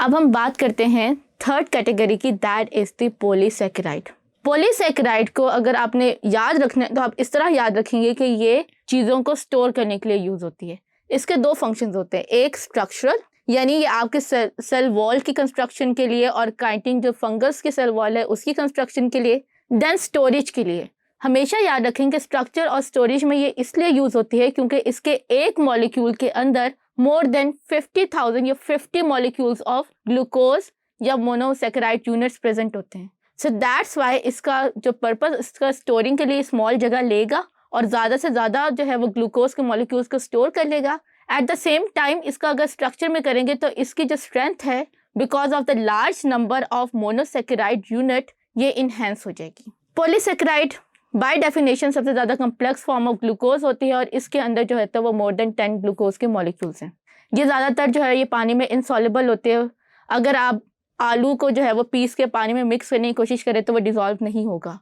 अब हम बात करते हैं थर्ड कैटेगरी की, that is the polysaccharide. Polysaccharide को अगर आपने याद रखना है तो आप इस तरह याद रखेंगे कि ये चीज़ों को स्टोर करने के लिए यूज़ होती है। इसके दो फंक्शंस होते हैं, एक स्ट्रक्चरल यानी ये आपके सेल वॉल की कंस्ट्रक्शन के लिए, और काइटिन जो फंगस की सेल वॉल है उसकी कंस्ट्रक्शन के लिए, देन स्टोरेज के लिए। हमेशा याद रखें कि स्ट्रक्चर और स्टोरेज में ये इसलिए यूज़ होती है क्योंकि इसके एक मॉलिक्यूल के अंदर मोर देन 50,000 या 50 मॉलिक्यूल्स ऑफ ग्लूकोज या मोनोसैकेराइड यूनिट्स प्रेजेंट होते हैं। सो दैट्स वाई इसका जो पर्पस, इसका स्टोरिंग के लिए स्मॉल जगह लेगा और ज़्यादा से ज़्यादा जो है वो ग्लूकोज के मॉलिक्यूल्स को स्टोर कर लेगा। एट द सेम टाइम इसका अगर स्ट्रक्चर में करेंगे तो इसकी जो स्ट्रेंथ है because of the large number of monosaccharide unit ये इन्हेंस हो जाएगी। पॉलीसैकेराइड बाय डेफिनेशन सबसे ज़्यादा कम्प्लेक्स फॉर्म ऑफ ग्लूकोज होती है और इसके अंदर जो है तो वो मोर देन 10 ग्लूकोज के मॉलिक्यूल्स हैं। ये ज़्यादातर जो है ये पानी में इनसॉल्युबल होते हैं। अगर आप आलू को जो है वो पीस के पानी में मिक्स करने की कोशिश करें तो वो डिज़ोल्व नहीं होगा,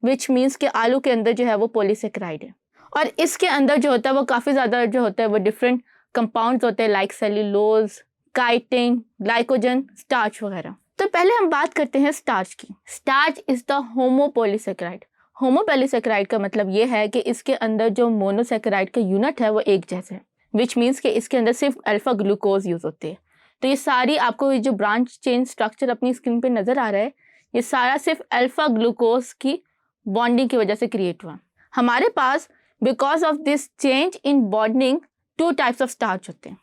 विच मीन्स कि आलू के अंदर जो है वो पॉलीसैकेराइड है। और इसके अंदर जो होता है वो काफ़ी ज़्यादा जो होता है वो डिफरेंट कंपाउंड्स होते हैं, like cellulose, chitin, glycogen, starch वगैरह। तो पहले हम बात करते हैं स्टार्च की। Starch is the homopolysaccharide. Homopolysaccharide का मतलब ये है कि इसके अंदर जो मोनोसैकेराइड का यूनिट है वो एक जैसे है, विच मीन्स कि इसके अंदर सिर्फ अल्फा ग्लूकोज यूज़ होती है। तो ये सारी आपको जो ब्रांच चेन स्ट्रक्चर अपनी स्क्रीन पे नज़र आ रहा है, ये सारा सिर्फ अल्फा ग्लूकोज की बॉन्डिंग की वजह से क्रिएट हुआ। हमारे पास because of this change in bonding 2 types of starch होते हैं।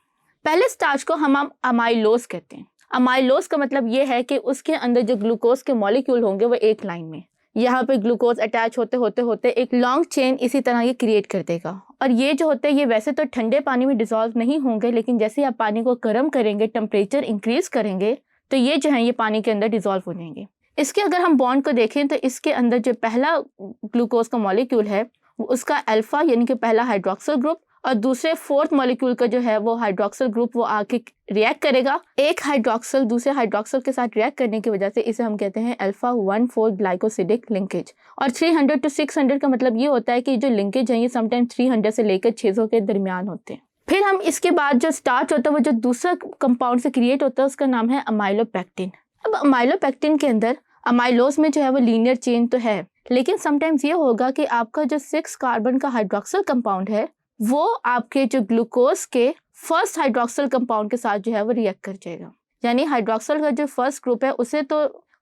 पहले स्टार्च को हम अमाइलोज कहते हैं। अमाइलोज का मतलब ये है कि उसके अंदर जो ग्लूकोज के मॉलिक्यूल होंगे वो एक लाइन में, यहाँ पे ग्लूकोज अटैच होते होते होते एक लॉन्ग चेन इसी तरह ये क्रिएट कर देगा। और ये जो होते हैं ये वैसे तो ठंडे पानी में डिसॉल्व नहीं होंगे, लेकिन जैसे आप पानी को गर्म करेंगे, टेम्परेचर इंक्रीज करेंगे, तो ये जो है ये पानी के अंदर डिसॉल्व हो जाएंगे। इसके अगर हम बॉन्ड को देखें तो इसके अंदर जो पहला ग्लूकोज का मॉलिक्यूल है उसका अल्फा यानी कि पहला हाइड्रोक्सिल ग्रुप, और दूसरे फोर्थ मॉलिक्यूल का जो है वो हाइड्रोक्सिल ग्रुप वो आके रिएक्ट करेगा। एक हाइड्रोक्सिल दूसरे हाइड्रोक्सिल के साथ रिएक्ट करने की वजह से इसे हम कहते हैं अल्फा 1,4 ग्लाइकोसिडिक लिंकेज। और 300 to 600 का मतलब ये होता है कि जो लिंकेज है ये समटाइम 300 से लेकर 600 के दरमियान होते हैं। फिर हम इसके बाद जो स्टार्च होता है वो जो दूसरा कंपाउंड से क्रिएट होता है उसका नाम है अमाइलोपेक्टिन। अब अमाइलोपेक्टिन के अंदर अमाइलोज में जो है वो लीनियर चेन तो है, लेकिन समटाइम्स ये होगा कि आपका जो 6 कार्बन का हाइड्रोक्सिल कंपाउंड है वो आपके जो ग्लूकोज के फर्स्ट हाइड्रोक्सिल कंपाउंड के साथ जो है वो रिएक्ट कर जाएगा। यानी हाइड्रोक्सिल का जो फर्स्ट ग्रुप है उसे तो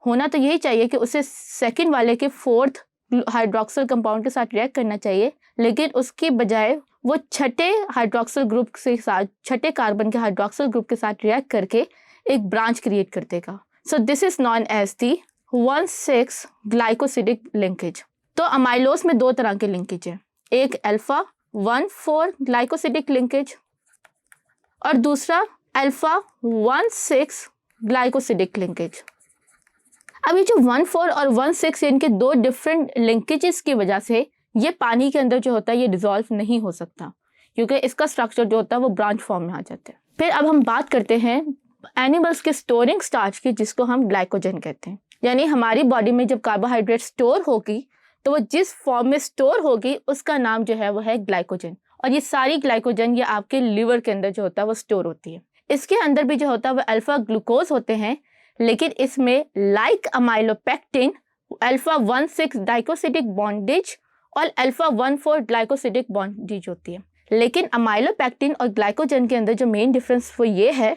होना तो यही चाहिए कि उसे सेकंड वाले के फोर्थ हाइड्रोक्सिल कंपाउंड के साथ रिएक्ट करना चाहिए, लेकिन उसकी बजाय वो छठे हाइड्रोक्सिल ग्रुप के साथ, छठे कार्बन के हाइड्रोक्सिल ग्रुप के साथ रिएक्ट करके एक ब्रांच क्रिएट कर देगा। So this is known as the 1,6 glycosidic linkage. तो अमाइलोज में 2 तरह के लिंकेज है, एक अल्फा 1,4 ग्लाइकोसिडिक लिंकेज और दूसरा अल्फा 1,6 ग्लाइकोसिडिक लिंकेज। अब ये जो 1,4 और 1,6 इनके 2 डिफरेंट लिंकेजेस की वजह से ये पानी के अंदर जो होता है ये डिसॉल्व नहीं हो सकता, क्योंकि इसका स्ट्रक्चर जो होता है वो ब्रांच फॉर्म में आ जाता है। फिर अब हम बात करते हैं एनिमल्स के स्टोरिंग स्टार्च की, जिसको हम ग्लाइकोजन कहते हैं। यानी हमारी बॉडी में जब कार्बोहाइड्रेट स्टोर होगी तो वो जिस फॉर्म में स्टोर होगी उसका नाम जो है वो है ग्लाइकोजन। और ये सारी ग्लाइकोजन ये आपके लिवर के अंदर जो होता है वो स्टोर होती है। इसके अंदर भी जो होता है वो अल्फा ग्लूकोज होते हैं, लेकिन इसमें लाइक अमाइलोपेक्टिन अल्फा 1,6 डाइकोसिडिक बॉन्डेज और अल्फा 1,4 ग्लाइकोसिडिक बॉन्डेज होती है। लेकिन अमाइलोपेक्टिन और ग्लाइकोजन के अंदर जो मेन डिफरेंस वो ये है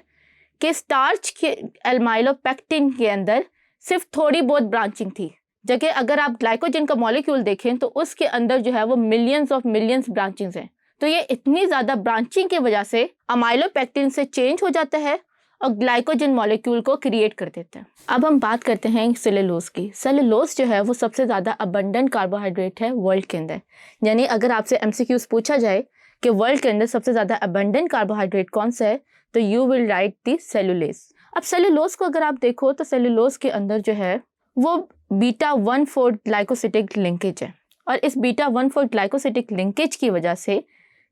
कि स्टार्च के अमाइलोपेक्टिन के अंदर सिर्फ थोड़ी बहुत ब्रांचिंग थी, जबकि अगर आप ग्लाइकोजन का मॉलिक्यूल देखें तो उसके अंदर जो है वो मिलियंस ऑफ मिलियंस ब्रांचिंग्स हैं। तो ये इतनी ज़्यादा ब्रांचिंग की वजह से अमाइलोपेक्टिन से चेंज हो जाता है और ग्लाइकोजन मॉलिक्यूल को क्रिएट कर देता है। अब हम बात करते हैं सेलुलोज की। सेलुलोज जो है वो सबसे ज़्यादा अबंडेंट कार्बोहाइड्रेट है वर्ल्ड के अंदर। यानी अगर आपसे एमसीक्यूज पूछा जाए कि वर्ल्ड के अंदर सबसे ज़्यादा अबंडेंट कार्बोहाइड्रेट कौन सा है, तो you will write the cellulase. अब सेलुलोज को अगर आप देखो तो सेलुलोज के अंदर जो है वो बीटा 1,4 ग्लाइकोसिडिक लिंकेज है, और इस बीटा 1,4 ग्लाइकोसिडिक लिंकेज की वजह से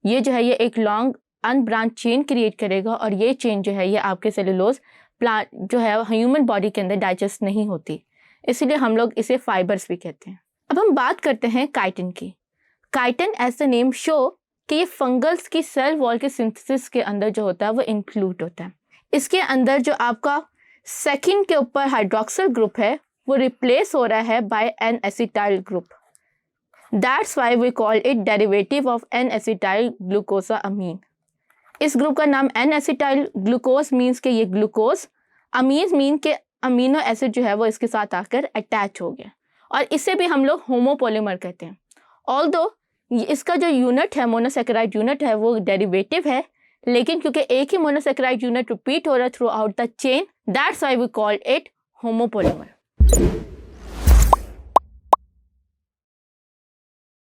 ये जो है ये एक लॉन्ग अनब्रांच चेन क्रिएट करेगा, और ये चेन जो है ये आपके सेलुलोज प्लांट जो है ह्यूमन बॉडी के अंदर डाइजेस्ट नहीं होती, इसलिए हम लोग इसे फाइबर्स भी कहते हैं। अब हम बात करते हैं काइटिन की। Chitin as the name show कि ये फंगल्स की सेल वॉल के सिंथेसिस के अंदर जो होता है वो इंक्लूड होता है। इसके अंदर जो आपका सेकेंड के ऊपर हाइड्रोक्सिल ग्रुप है वो रिप्लेस हो रहा है by N acetyl group. That's why we call it derivative of N acetyl glucosamine. इस ग्रुप का नाम एन एसिटाइल ग्लूकोज मीन्स के ये ग्लूकोज, अमीन मीन के अमीनो एसिड जो है वो इसके साथ आकर अटैच हो गया और इसे भी हम लोग होमोपोलीमर कहते हैं। ऑल्दो इसका जो यूनिट है मोनोसेकेराइड यूनिट है वो डेरिवेटिव है, लेकिन क्योंकि एक ही मोनोसेकेराइड यूनिट रिपीट हो रहा है throughout the chain, that's why we call it homopolymer.